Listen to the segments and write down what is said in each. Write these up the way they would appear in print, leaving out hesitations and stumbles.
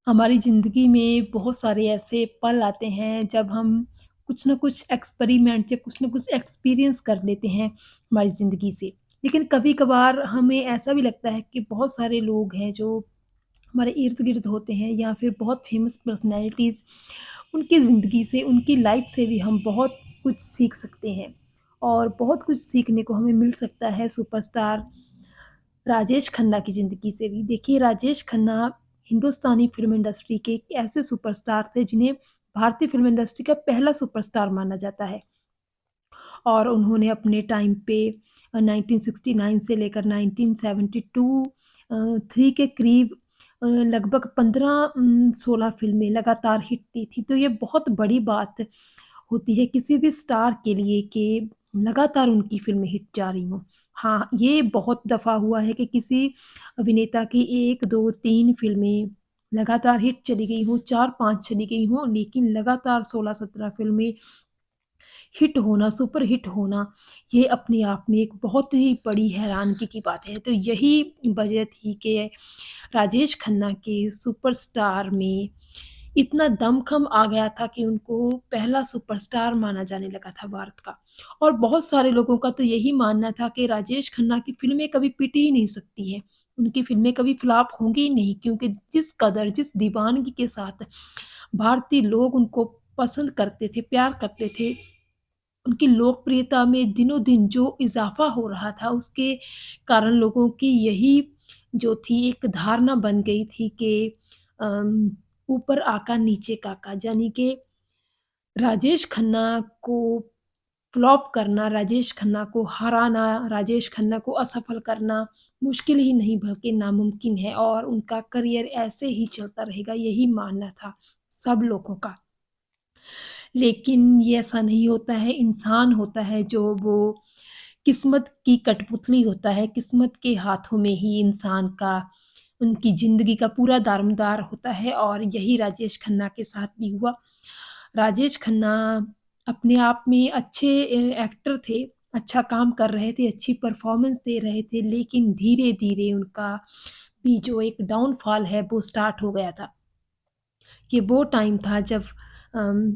हमारी ज़िंदगी में बहुत सारे ऐसे पल आते हैं जब हम कुछ न कुछ एक्सपेरिमेंट या कुछ न कुछ एक्सपीरियंस कर लेते हैं हमारी ज़िंदगी से। लेकिन कभी-कभार हमें ऐसा भी लगता है कि बहुत सारे लोग हैं जो हमारे इर्द-गिर्द होते हैं या फिर बहुत फ़ेमस पर्सनैलिटीज़, उनकी ज़िंदगी से, उनकी लाइफ़ से भी हम बहुत कुछ सीख सकते हैं और बहुत कुछ सीखने को हमें मिल सकता है सुपरस्टार राजेश खन्ना की ज़िंदगी से भी। देखिए, राजेश खन्ना हिंदुस्तानी फ़िल्म इंडस्ट्री के एक ऐसे सुपरस्टार थे जिन्हें भारतीय फ़िल्म इंडस्ट्री का पहला सुपरस्टार माना जाता है और उन्होंने अपने टाइम पे 1969 से लेकर 1972 3 के करीब लगभग 16 फ़िल्में लगातार हिट दी थी। तो ये बहुत बड़ी बात होती है किसी भी स्टार के लिए कि लगातार उनकी फ़िल्में हिट जा रही हों। हाँ, ये बहुत दफ़ा हुआ है कि किसी अभिनेता की 1, 2, 3 फ़िल्में लगातार हिट चली गई हों, 4-5 चली गई हों, लेकिन लगातार 16-17 फ़िल्में हिट होना, सुपर हिट होना, ये अपने आप में एक बहुत ही बड़ी हैरानगी की बात है। तो यही वजह थी कि राजेश खन्ना के सुपरस्टार में इतना दमख़म आ गया था कि उनको पहला सुपरस्टार माना जाने लगा था भारत का। और बहुत सारे लोगों का तो यही मानना था कि राजेश खन्ना की फ़िल्में कभी पिट ही नहीं सकती हैं। उनकी फ़िल्में कभी फ्लॉप होंगी ही नहीं क्योंकि जिस कदर, जिस दीवानगी के साथ भारतीय लोग उनको पसंद करते थे, प्यार करते थे, उनकी लोकप्रियता में दिनों-दिन जो इज़ाफ़ा हो रहा था, उसके कारण लोगों की यही जो थी एक धारणा बन गई थी कि अम, ऊपर आका नीचे काका, यानी कि राजेश खन्ना को फ्लॉप करना, राजेश खन्ना को हराना, राजेश खन्ना को असफल करना मुश्किल ही नहीं बल्कि नामुमकिन है और उनका करियर ऐसे ही चलता रहेगा, यही मानना था सब लोगों का। लेकिन ये ऐसा नहीं होता है, इंसान होता है जो वो किस्मत की कठपुतली होता है, किस्मत के हाथों में ही इंसान का उनकी ज़िंदगी का पूरा दारोमदार होता है और यही राजेश खन्ना के साथ भी हुआ। राजेश खन्ना अपने आप में अच्छे एक्टर थे, अच्छा काम कर रहे थे, अच्छी परफ़ॉर्मेंस दे रहे थे, लेकिन धीरे-धीरे उनका भी जो एक डाउनफ़ॉल है वो स्टार्ट हो गया था। कि वो टाइम था जब अम,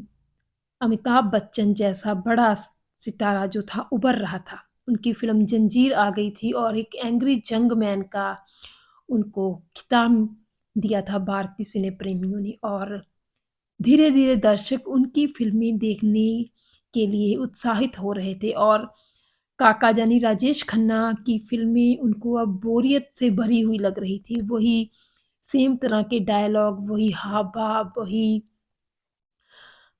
अमिताभ बच्चन जैसा बड़ा सितारा जो था उभर रहा था। उनकी फ़िल्म जंजीर आ गई थी और एक एंग्री जंगमैन का उनको खिताब दिया था भारतीय सिने प्रेमियों ने और धीरे-धीरे दर्शक उनकी फ़िल्में देखने के लिए उत्साहित हो रहे थे और काका यानी राजेश खन्ना की फ़िल्में उनको अब बोरियत से भरी हुई लग रही थी। वही सेम तरह के डायलॉग, वही हाव-भाव, वही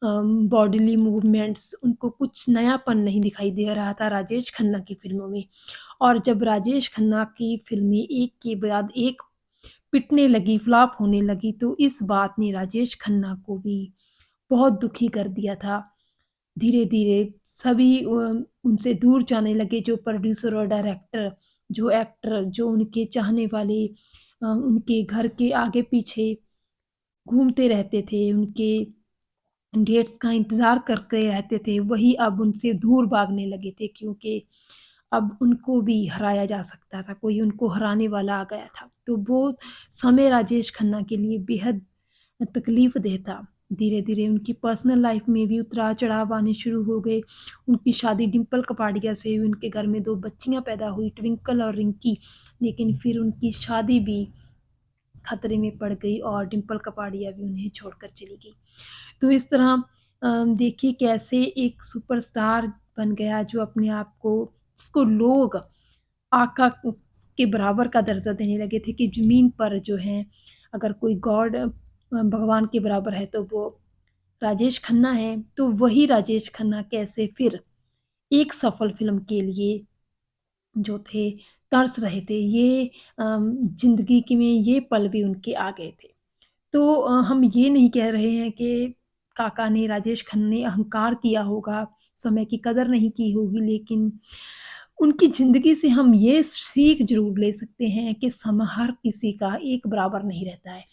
बॉडीली मूवमेंट्स, उनको कुछ नयापन नहीं दिखाई दे रहा था राजेश खन्ना की फ़िल्मों में। और जब राजेश खन्ना की फ़िल्में एक के बाद एक पिटने लगी, फ्लॉप होने लगी, तो इस बात ने राजेश खन्ना को भी बहुत दुखी कर दिया था। धीरे-धीरे सभी उनसे दूर जाने लगे, जो प्रोड्यूसर और डायरेक्टर, जो एक्टर, जो उनके चाहने वाले उनके घर के आगे-पीछे घूमते रहते थे, उनके डेट्स का इंतज़ार करते रहते थे, वही अब उनसे दूर भागने लगे थे क्योंकि अब उनको भी हराया जा सकता था, कोई उनको हराने वाला आ गया था। तो वो समय राजेश खन्ना के लिए बेहद तकलीफ़देह था। धीरे-धीरे उनकी पर्सनल लाइफ़ में भी उतार-चढ़ाव आने शुरू हो गए। उनकी शादी डिंपल कपाड़िया से हुई, उनके घर में 2 बच्चियाँ पैदा हुई, ट्विंकल और रिंकी। लेकिन फिर उनकी शादी भी खतरे में पड़ गई और डिंपल कपाड़िया भी उन्हें छोड़कर चली गई। तो इस तरह देखिए कैसे एक सुपरस्टार बन गया जो अपने आप को जिसको लोग आका के बराबर का दर्जा देने लगे थे कि ज़मीन पर जो है अगर कोई गॉड भगवान के बराबर है तो वो राजेश खन्ना है। तो वही राजेश खन्ना कैसे फिर एक सफल फ़िल्म के लिए जो थे तरस रहे थे। ये ज़िंदगी की में ये पल भी उनके आ गए थे। तो हम ये नहीं कह रहे हैं कि काका ने, राजेश खन्ना ने अहंकार किया होगा, समय की कदर नहीं की होगी, लेकिन उनकी ज़िंदगी से हम ये सीख ज़रूर ले सकते हैं कि समय हर किसी का एक बराबर नहीं रहता है।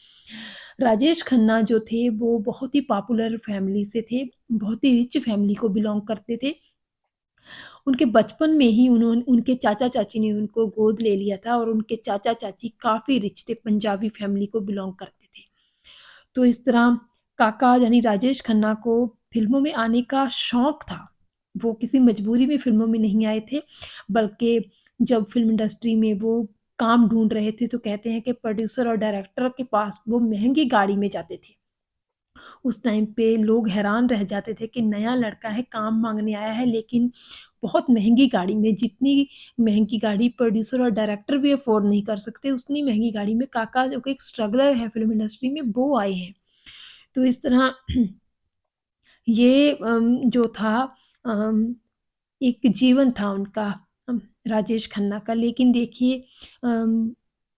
राजेश खन्ना जो थे, वो बहुत ही पॉपुलर फैमिली से थे, बहुत ही रिच फैमिली को बिलॉन्ग करते थे। उनके बचपन में ही उनके चाचा-चाची ने उनको गोद ले लिया था और उनके चाचा-चाची काफ़ी रिच थे, पंजाबी फैमिली को बिलॉन्ग करते थे। तो इस तरह काका यानी राजेश खन्ना को फ़िल्मों में आने का शौक था। वो किसी मजबूरी में फ़िल्मों में नहीं आए थे, बल्कि जब फ़िल्म इंडस्ट्री में वो काम ढूँढ रहे थे, तो कहते हैं कि प्रोड्यूसर और डायरेक्टर के पास वो महँगी गाड़ी में जाते थे। उस टाइम पे लोग हैरान रह जाते थे कि नया लड़का है, काम माँगने आया है, लेकिन बहुत महँगी गाड़ी में, जितनी महँगी गाड़ी प्रोड्यूसर और डायरेक्टर भी अफ़ोर्ड नहीं कर सकते, उतनी महँगी गाड़ी में काका जो कि एक स्ट्रगलर है फ़िल्म इंडस्ट्री में, वो आए हैं। तो इस तरह ये जो था अम, एक जीवन था उनका राजेश खन्ना का। लेकिन देखिए अम,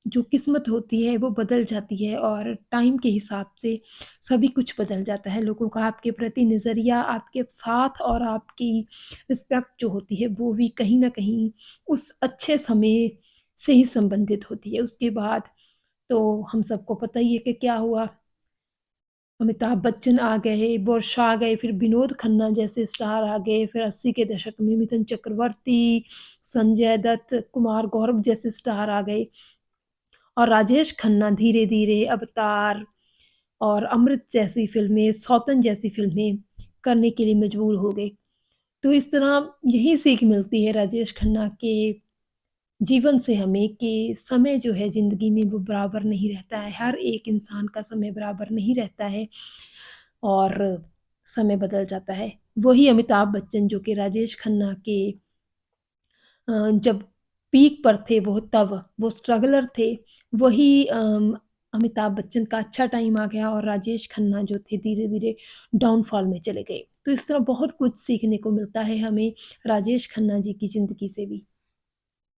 जो किस्मत होती है वो बदल जाती है और टाइम के हिसाब से सभी कुछ बदल जाता है। लोगों का आपके प्रति नज़रिया, आपके साथ और आपकी रिस्पेक्ट जो होती है वो भी कहीं न कहीं उस अच्छे समय से ही संबंधित होती है। उसके बाद तो हम सबको पता ही है कि क्या हुआ। अमिताभ बच्चन आ गए, वर्षा आ गए, फिर विनोद खन्ना जैसे स्टार आ गए, फिर 80 के दशक में मिथुन चक्रवर्ती, संजय दत्त, कुमार गौरव जैसे स्टार आ गए और राजेश खन्ना धीरे-धीरे अवतार और अमृत जैसी फ़िल्में, सौतन जैसी फ़िल्में करने के लिए मजबूर हो गए। तो इस तरह यही सीख मिलती है राजेश खन्ना के जीवन से हमें कि समय जो है ज़िंदगी में वो बराबर नहीं रहता है, हर एक इंसान का समय बराबर नहीं रहता है और समय बदल जाता है। वही अमिताभ बच्चन जो कि राजेश खन्ना के जब पीक पर थे वो स्ट्रगलर थे, वही अमिताभ बच्चन का अच्छा टाइम आ गया और राजेश खन्ना जो थे धीरे-धीरे डाउनफॉल में चले गए। तो इस तरह बहुत कुछ सीखने को मिलता है हमें राजेश खन्ना जी की ज़िंदगी से भी।